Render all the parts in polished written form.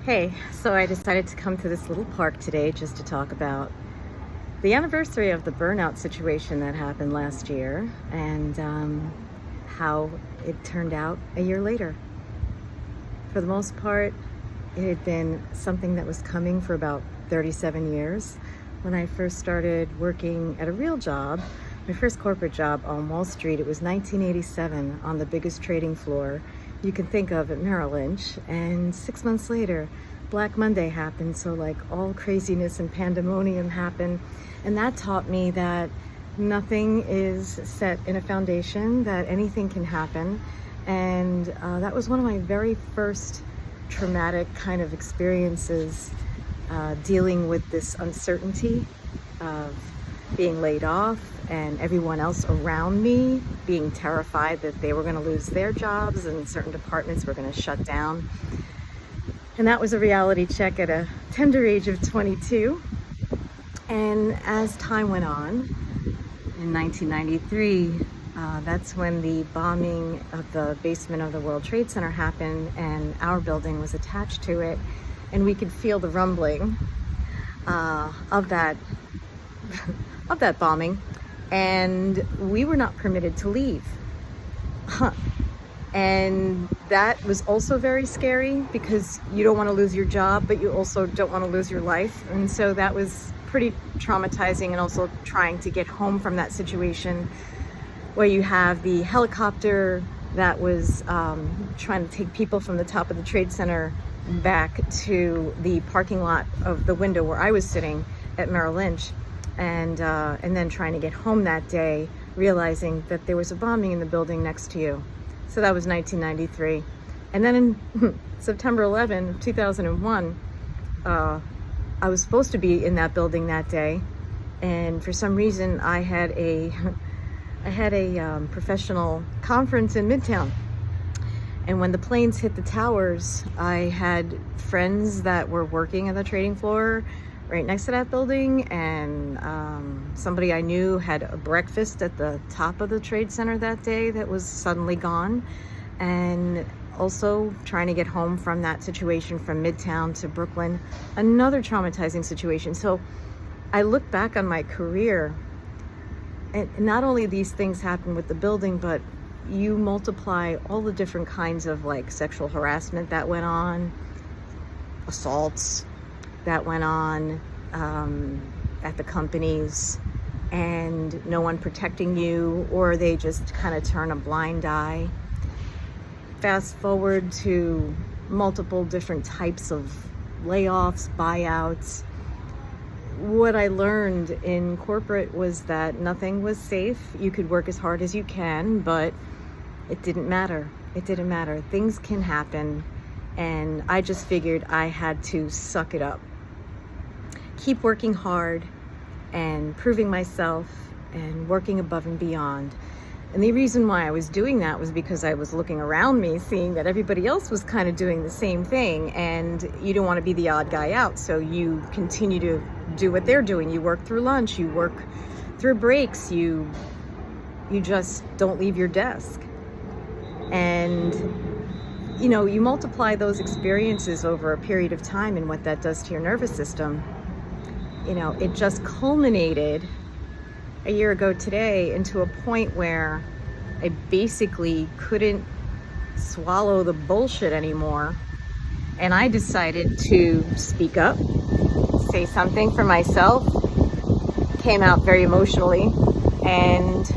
Hey, so I decided to come to this little park today just to talk about the anniversary of the burnout situation that happened last year and how it turned out a year later. For the most part, it had been something that was coming for about 37 years. When I first started working at a real job, my first corporate job on Wall Street, it was 1987 on the biggest trading floor you can think of at Merrill Lynch. And 6 months later, Black Monday happened. So like all craziness and pandemonium happened. And that taught me that nothing is set in a foundation, that anything can happen. And that was one of my very first traumatic kind of experiences, dealing with this uncertainty of being laid off and everyone else around me being terrified that they were going to lose their jobs and certain departments were going to shut down. And that was a reality check at a tender age of 22. And as time went on, in 1993, that's when the bombing of the basement of the World Trade Center happened, and our building was attached to it, and we could feel the rumbling of that of that bombing, and we were not permitted to leave. And that was also very scary because you don't want to lose your job, but you also don't want to lose your life. And so that was pretty traumatizing, and also trying to get home from that situation where you have the helicopter that was trying to take people from the top of the Trade Center back to the parking lot of the window where I was sitting at Merrill Lynch, and then trying to get home that day, realizing that there was a bombing in the building next to you. So that was 1993. And then in September 11, 2001, I was supposed to be in that building that day, and for some reason I had a professional conference in Midtown. And when the planes hit the towers, I had friends that were working on the trading floor right next to that building, and somebody I knew had a breakfast at the top of the Trade Center that day that was suddenly gone. And also trying to get home from that situation from Midtown to Brooklyn, another traumatizing situation. So I look back on my career, and not only these things happen with the building, but you multiply all the different kinds of like sexual harassment that went on, assaults that went on at the companies, and no one protecting you, or they just kind of turn a blind eye. Fast forward to multiple different types of layoffs, buyouts. What I learned in corporate was that nothing was safe. You could work as hard as you can, but it didn't matter. It didn't matter. Things can happen, and I just figured I had to suck it up. Keep working hard and proving myself and working above and beyond. And the reason why I was doing that was because I was looking around me, seeing that everybody else was kind of doing the same thing, and you don't want to be the odd guy out. So you continue to do what they're doing. You work through lunch, you work through breaks, you just don't leave your desk. And you multiply those experiences over a period of time, and what that does to your nervous system. It just culminated a year ago today into a point where I basically couldn't swallow the bullshit anymore. And I decided to speak up, say something for myself, came out very emotionally, and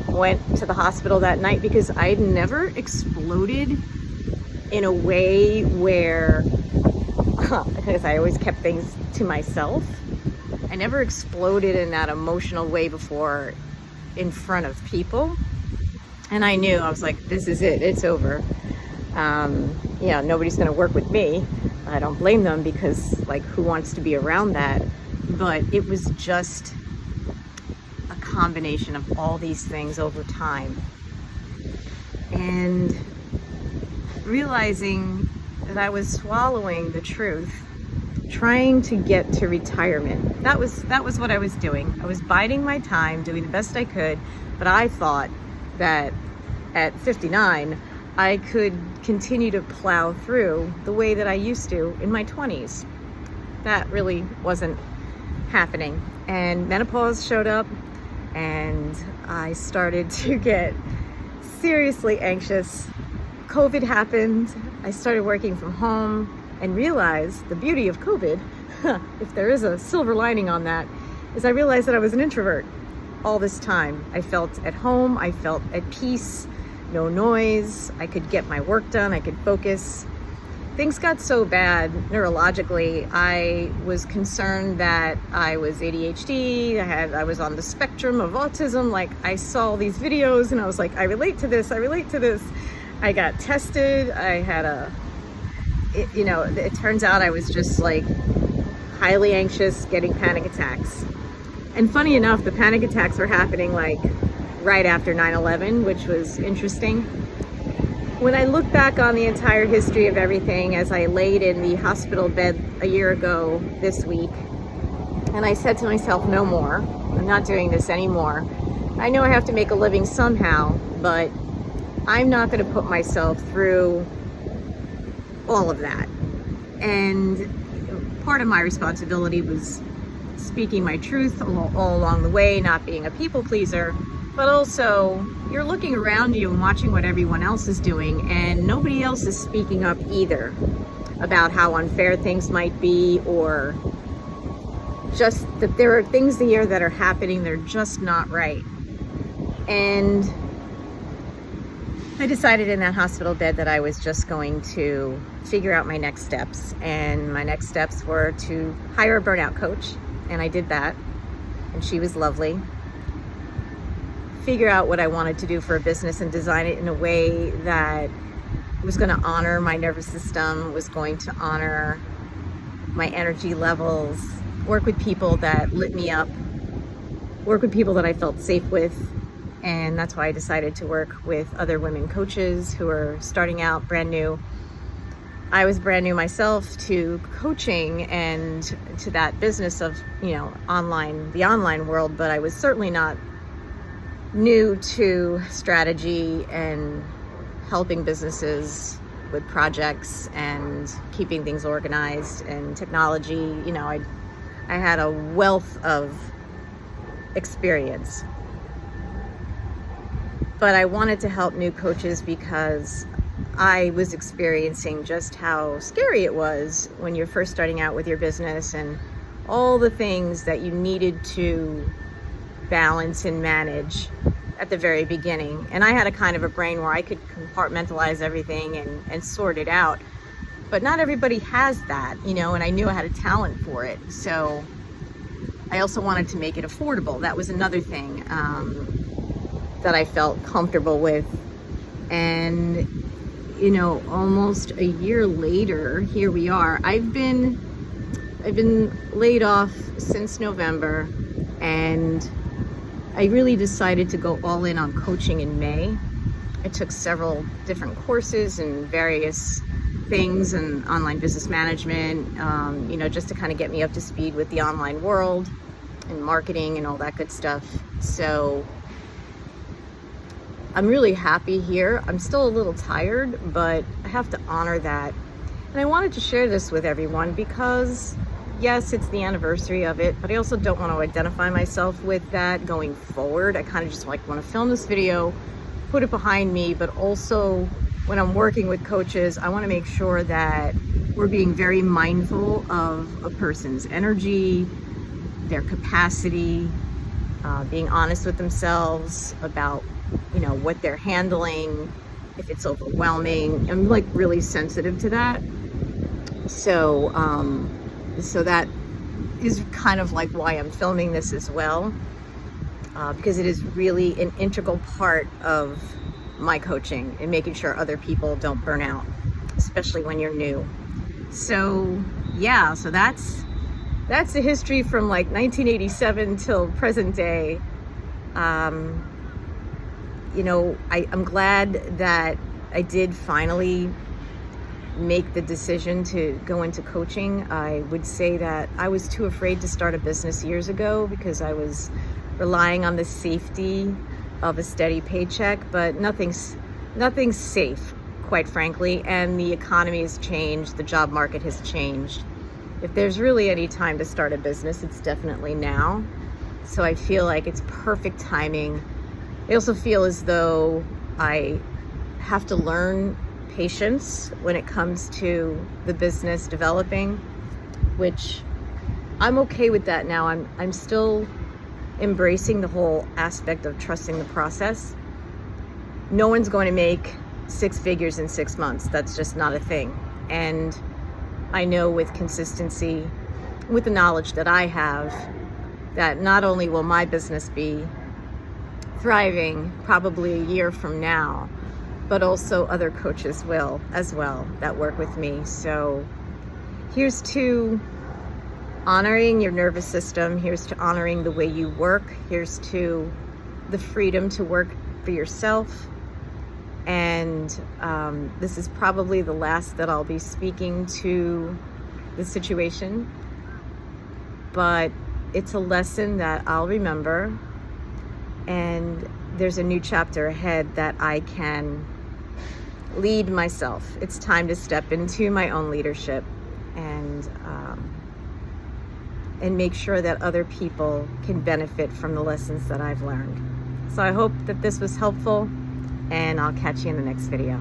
went to the hospital that night because I'd never exploded in a way where, because I always kept things to myself, I never exploded in that emotional way before in front of people. And I knew, I was like, this is it, it's over. Nobody's going to work with me. I don't blame them, because like, who wants to be around that? But it was just a combination of all these things over time. And realizing that I was swallowing the truth, trying to get to retirement. That was what I was doing. I was biding my time, doing the best I could, but I thought that at 59, I could continue to plow through the way that I used to in my 20s. That really wasn't happening. And menopause showed up, and I started to get seriously anxious. COVID happened. I started working from home and realized the beauty of COVID, if there is a silver lining on that, is I realized that I was an introvert all this time. I felt at home, I felt at peace, no noise, I could get my work done, I could focus. Things got so bad neurologically, I was concerned that I was ADHD, I was on the spectrum of autism. Like, I saw these videos and I was like, I relate to this. I got tested, it turns out I was just like highly anxious, getting panic attacks. And funny enough, the panic attacks were happening like right after 9/11, which was interesting. When I look back on the entire history of everything, as I laid in the hospital bed a year ago this week, and I said to myself, no more, I'm not doing this anymore. I know I have to make a living somehow, but I'm not going to put myself through all of that. And part of my responsibility was speaking my truth all along the way, not being a people pleaser, but also you're looking around you and watching what everyone else is doing, and nobody else is speaking up either about how unfair things might be, or just that there are things here that are happening, they're just not right. And I decided in that hospital bed that I was just going to figure out my next steps. And my next steps were to hire a burnout coach. And I did that. And she was lovely. Figure out what I wanted to do for a business and design it in a way that was going to honor my nervous system, was going to honor my energy levels, work with people that lit me up, work with people that I felt safe with. And that's why I decided to work with other women coaches who are starting out brand new. I was brand new myself to coaching and to that business of, the online world, but I was certainly not new to strategy and helping businesses with projects and keeping things organized and technology. I had a wealth of experience. But I wanted to help new coaches because I was experiencing just how scary it was when you're first starting out with your business, and all the things that you needed to balance and manage at the very beginning. And I had a kind of a brain where I could compartmentalize everything and sort it out. But not everybody has that, and I knew I had a talent for it. So I also wanted to make it affordable. That was another thing that I felt comfortable with. And almost a year later, here we are. I've been laid off since November, and I really decided to go all in on coaching in May. I took several different courses and various things in online business management, just to kind of get me up to speed with the online world and marketing and all that good stuff. So I'm really happy here. I'm still a little tired, but I have to honor that. And I wanted to share this with everyone because, yes, it's the anniversary of it, but I also don't want to identify myself with that going forward. I kind of just want to film this video, put it behind me, but also when I'm working with coaches, I want to make sure that we're being very mindful of a person's energy, their capacity, being honest with themselves about what they're handling, if it's overwhelming. I'm really sensitive to that. So that is kind of why I'm filming this as well, because it is really an integral part of my coaching and making sure other people don't burn out, especially when you're new. So that's the history from 1987 till present day. I'm glad that I did finally make the decision to go into coaching. I would say that I was too afraid to start a business years ago because I was relying on the safety of a steady paycheck, but nothing's safe quite frankly, and the economy has changed, the job market has changed. If there's really any time to start a business, it's definitely now. So I feel like it's perfect timing. I also feel as though I have to learn patience when it comes to the business developing, which I'm okay with that now. I'm still embracing the whole aspect of trusting the process. No one's going to make 6 figures in 6 months. That's just not a thing. And I know with consistency, with the knowledge that I have, that not only will my business be thriving probably a year from now, but also other coaches will as well that work with me. So here's to honoring your nervous system. Here's to honoring the way you work. Here's to the freedom to work for yourself. And this is probably the last that I'll be speaking to the situation, but it's a lesson that I'll remember, and there's a new chapter ahead that I can lead myself. It's time to step into my own leadership and make sure that other people can benefit from the lessons that I've learned. So I hope that this was helpful, and I'll catch you in the next video.